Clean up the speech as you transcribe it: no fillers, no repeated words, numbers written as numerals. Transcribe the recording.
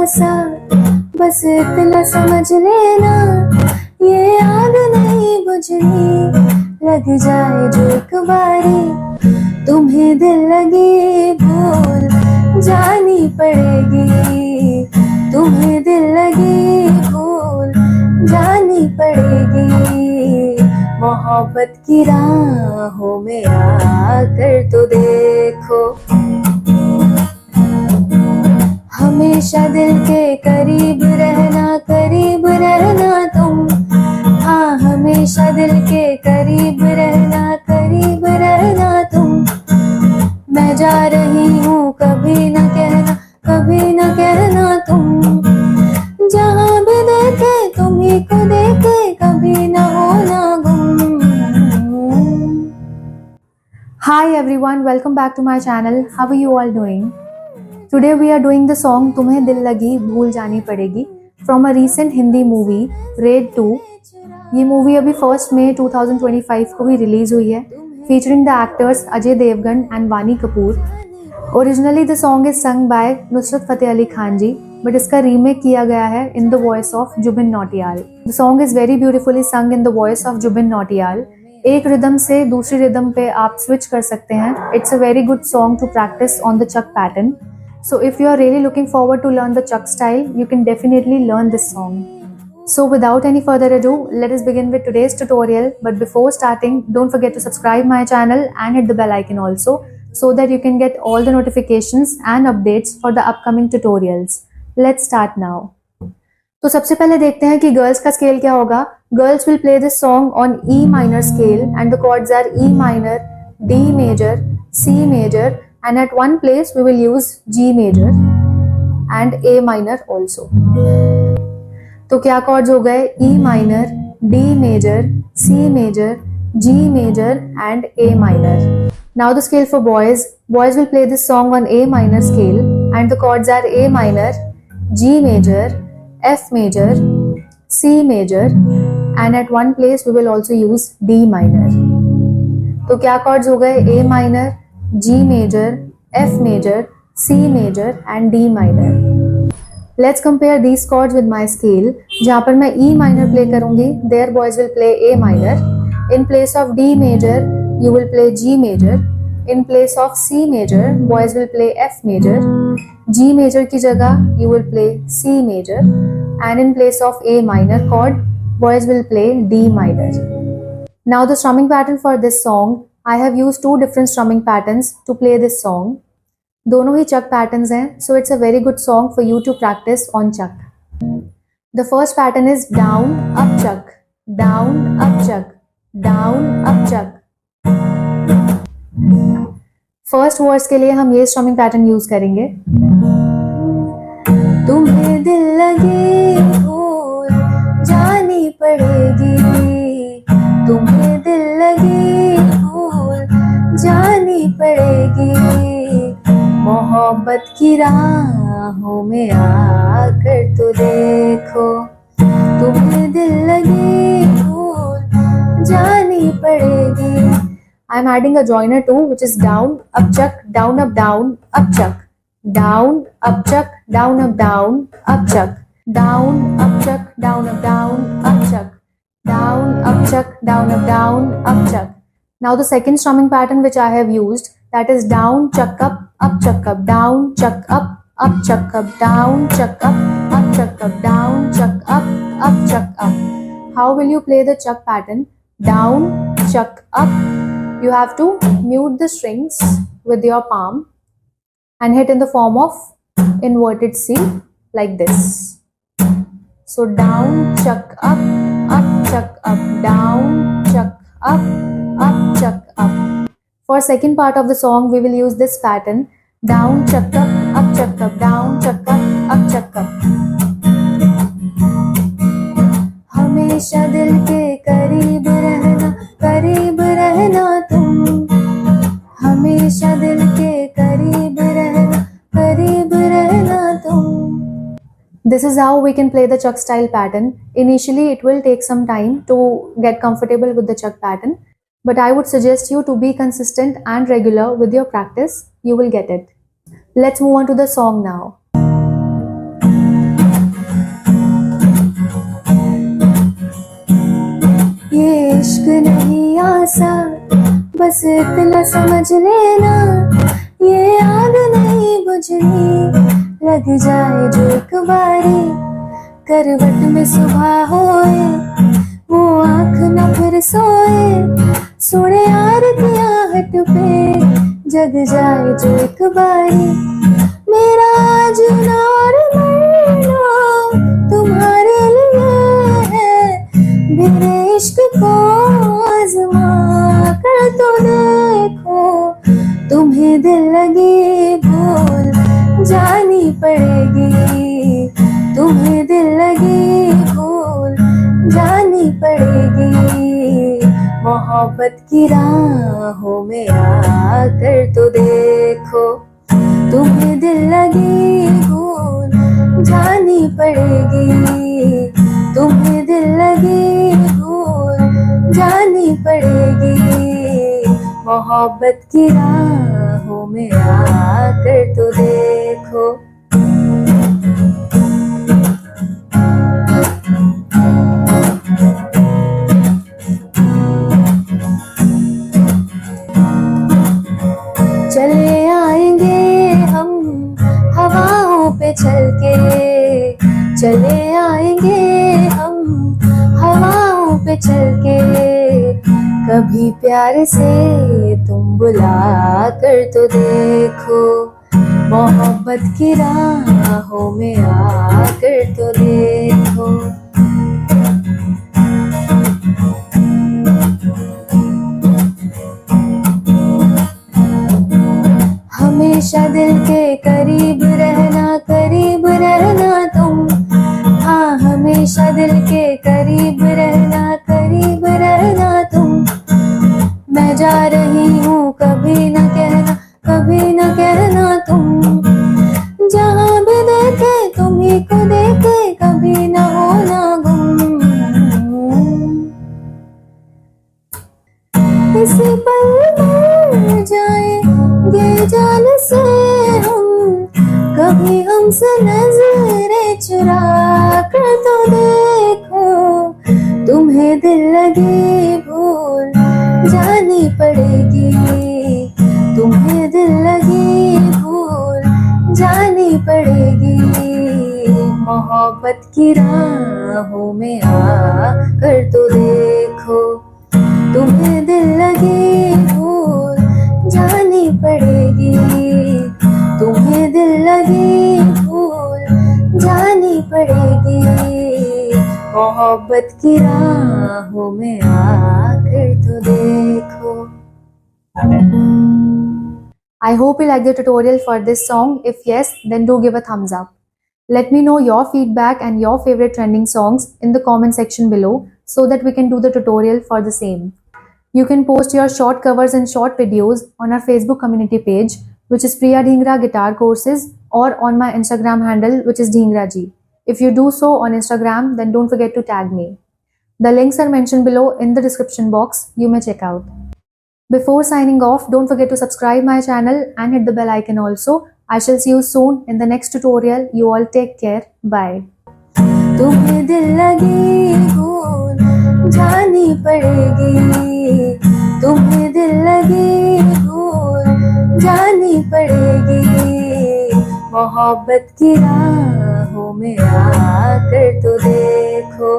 सा, बस इतना समझ लेना, ये आग नहीं बुझनी, लग जाए जो एक बारी, तुम्हें दिल लगी भूल जानी पड़ेगी, तुम्हें दिल लगी भूल जानी पड़ेगी, मोहब्बत की राहों में आकर तो देखो, हमेशा दिल के करीब रहना तुम, हाँ हमेशा दिल के करीब रहना तुम, मैं जा रही हूँ कभी न कहना तुम, जहाँ भी देखे तुम्ही को देखे, कभी न होना गुम। Hi everyone, welcome back to my channel. How are you all doing? Today we are doing the song तुम्हें दिल लगी भूल जानी पड़ेगी from a recent Hindi movie Raid 2. ये मूवी अभी 1 मई 2025 को भी रिलीज हुई है, featuring the actors Ajay Devgan and Vaani Kapoor. Originally the song is sung by Nusrat Fateh Ali Khan ji, but इसका रीमेक किया गया है in the voice of Zubin Nautiyal. The song is very beautifully sung in the voice of Zubin Nautiyal. एक रिदम से दूसरी रिदम पे आप स्विच कर सकते हैं. It's a very good song to practice on the Chak pattern. So if you are really looking forward to learn the Chak style, you can definitely learn this song. So without any further ado, let us begin with today's tutorial. But before starting, don't forget to subscribe my channel and hit the bell icon also, so that you can get all the notifications and updates for the upcoming tutorials. Let's start now. तो सबसे पहले देखते हैं कि girls का scale क्या होगा. Girls will play this song on E minor scale and the chords are E minor, D major, C major, and at one place we will use G major and A minor also. तो क्या chords हो गए? E minor, D major, C major, G major and A minor. Now the scale for boys. Boys will play this song on A minor scale and the chords are A minor, G major, F major, C major and at one place we will also use D minor. तो क्या chords हो गए? A minor, G major, F major, C major and D minor. Let's compare these chords with my scale. जहाँ पर मैं E minor play करूँगी, there boys will play A minor. In place of D major, you will play G major. In place of C major, boys will play F major. G major की जगह you will play C major. And in place of A minor chord, boys will play D minor. Now the strumming pattern for this song, I have used 2 different strumming patterns to play this song. दोनों ही Chak patterns हैं, so it's a very good song for you to practice on Chak. The first pattern is down, up Chak, down, up Chak, down, up Chak. First verse के लिए हम ये strumming pattern use करेंगे. तुम्हें दिल लगी भूल जानी पड़ेगी, तुम्हें दिल लगी भूल जानी पड़ेगी, मोहब्बत की राहों में आकर तो देखो, तुम्हें दिल लगी भूल जानी पड़ेगी. I am adding a joiner too, which is down, up Chak, down, up, down, up Chak, down, up Chak, down, up, down, up Chak, down, up Chak, down, up, down, up Chak, down, up Chak, down, up, down, up Chak. Now the second strumming pattern which I have used, that is down, Chak up, Chak up, down, Chak up, Chak up, down, Chak up, Chak up, down, Chak up, Chak up. How will you play the Chak pattern? Down, Chak up. You have to mute the strings with your palm and hit in the form of inverted C like this. So down, Chak up, Chak up, down, Chak up, Chak up. For second part of the song, we will use this pattern. Down, Chak up, Chak up, down, Chak up, Chak up. हमेशा दिल के करीब रहना तुम, हमेशा दिल के करीब रहना तुम. This is how we can play the Chak style pattern. Initially, it will take some time to get comfortable with the Chak pattern, but I would suggest you to be consistent and regular with your practice. You will get it. Let's move on to the song now. सा, बस इतना समझ लेना, ये आग नहीं बुझनी, लग जाए जो एक बारी, करवट में सुबह होए, वो आँख न फिर सोए, सुने यार की आहट पे, जग जाए जो एक बारी, मेरा जीना और मरना तुम्हारे लिए है, मेरे इश्क को आजमा कर तो देखो, तुम्हें दिल लगी भूल जानी पड़ेगी, तुम्हें दिल लगी भूल जानी पड़ेगी, मोहब्बत की राहों में आकर तो देखो, तुम्हें दिल लगी भूल जानी पड़ेगी, तुम्हें दिल लगी भूल जानी पड़ेगी, मोहब्बत की राहों में आकर तो देखो। चले आएंगे हम हवाओं पे चल के, चले आएंगे हम हवाओं पे चल के, कभी प्यार से तुम बुला कर तो देखो, मोहब्बत की राहों में आकर तो देखो। हमेशा दिल के करीब रहना तुम, हाँ हमेशा दिल के करीब रहना तुम, मैं जा रही हूँ कभी न कहना तुम, जहाँ भी देखे तुम्ही को देखे, कभी न होना गुम, इसी पल मर जाएंगे जान से हम, कभी हमसे नजरें चुरा कर तो देखो, तुम्हें दिल लगी भूल जानी पड़ेगी, तुम्हें दिल लगी भूल जानी पड़ेगी, मोहब्बत की राहों में आकर तो देखो, तुम्हें दिल लगी भूल जानी पड़ेगी, तुम्हें दिल लगी भूल जानी पड़ेगी, मोहब्बत की राहों में आकर तो देखो। I hope you like the tutorial for this song. If yes, then do give a thumbs up. Let me know your feedback and your favorite trending songs in the comment section below so that we can do the tutorial for the same. You can post your short covers and short videos on our Facebook community page, which is Priya Dhingra Guitar Courses, or on my Instagram handle, which is DhingraG. If you do so on Instagram, then don't forget to tag me. The links are mentioned below in the description box. You may check out. Before signing off, don't forget to subscribe my channel and hit the bell icon also. I shall see you soon in the next tutorial. You all take care. Bye. तुम्हें दिल लगी भूल जानी पड़ेगी, तुम्हें दिल लगी भूल जानी पड़ेगी, मोहब्बत की राहों में आकर तो देखो।